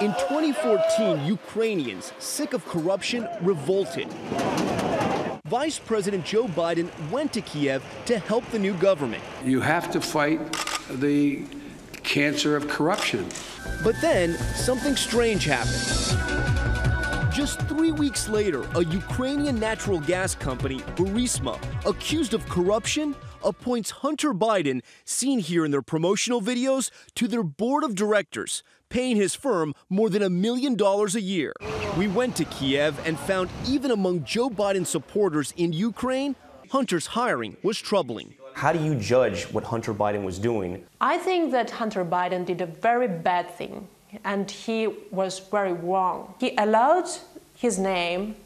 In 2014, Ukrainians, sick of corruption, revolted. Vice President Joe Biden went to Kiev to help the new government. You have to fight the cancer of corruption. But then, something strange happened. Just 3 weeks later, a Ukrainian natural gas company, Burisma, accused of corruption, appoints Hunter Biden, seen here in their promotional videos, to their board of directors, paying his firm more than $1 million a year. We went to Kiev and found even among Joe Biden supporters in Ukraine, Hunter's hiring was troubling. How do you judge what Hunter Biden was doing? I think that Hunter Biden did a very bad thing, and he was very wrong. He allowed his name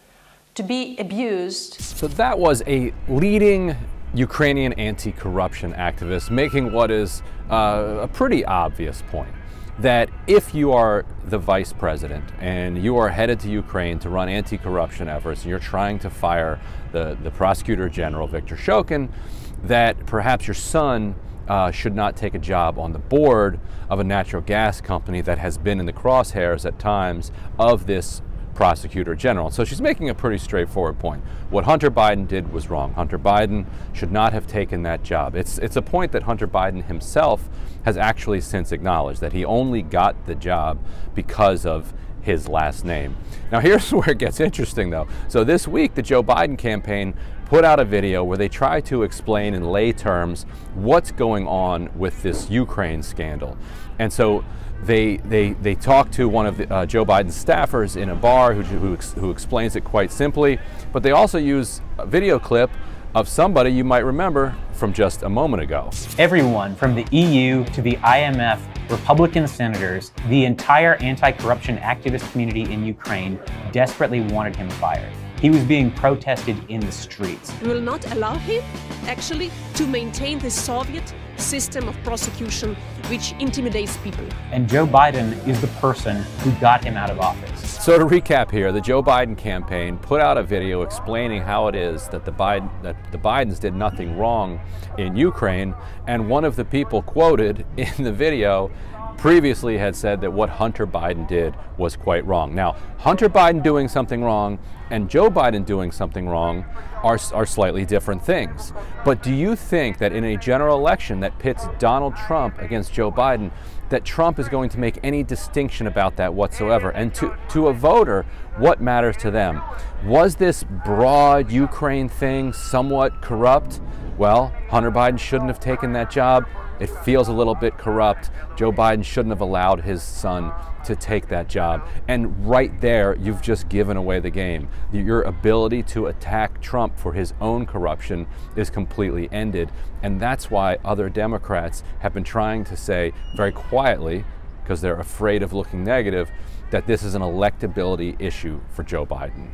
to be abused. So that was a leading Ukrainian anti-corruption activist making what is a pretty obvious point, that if you are the vice president and you are headed to Ukraine to run anti-corruption efforts and you're trying to fire the prosecutor general, Viktor Shokin, that perhaps your son should not take a job on the board of a natural gas company that has been in the crosshairs at times of this prosecutor general. So she's making a pretty straightforward point. What Hunter Biden did was wrong. Hunter Biden should not have taken that job. It's a point that Hunter Biden himself has actually since acknowledged, that he only got the job because of his last name. Now here's where it gets interesting though. So this week the Joe Biden campaign put out a video where they try to explain in lay terms what's going on with this Ukraine scandal. And so they talk to one of Joe Biden's staffers in a bar who explains it quite simply, but they also use a video clip of somebody you might remember from just a moment ago. Everyone from the EU to the IMF, Republican senators, the entire anti-corruption activist community in Ukraine desperately wanted him fired. He was being protested in the streets. We will not allow him, actually, to maintain the Soviet system of prosecution which intimidates people. And Joe Biden is the person who got him out of office. So to recap here, the Joe Biden campaign put out a video explaining how it is that the Bidens did nothing wrong in Ukraine, and one of the people quoted in the video previously had said that what Hunter Biden did was quite wrong. Now, Hunter Biden doing something wrong and Joe Biden doing something wrong are slightly different things. But do you think that in a general election that pits Donald Trump against Joe Biden, that Trump is going to make any distinction about that whatsoever? And to a voter, what matters to them? Was this broad Ukraine thing somewhat corrupt? Well, Hunter Biden shouldn't have taken that job. It feels a little bit corrupt. Joe Biden shouldn't have allowed his son to take that job. And right there, you've just given away the game. Your ability to attack Trump for his own corruption is completely ended. And that's why other Democrats have been trying to say very quietly, because they're afraid of looking negative, that this is an electability issue for Joe Biden.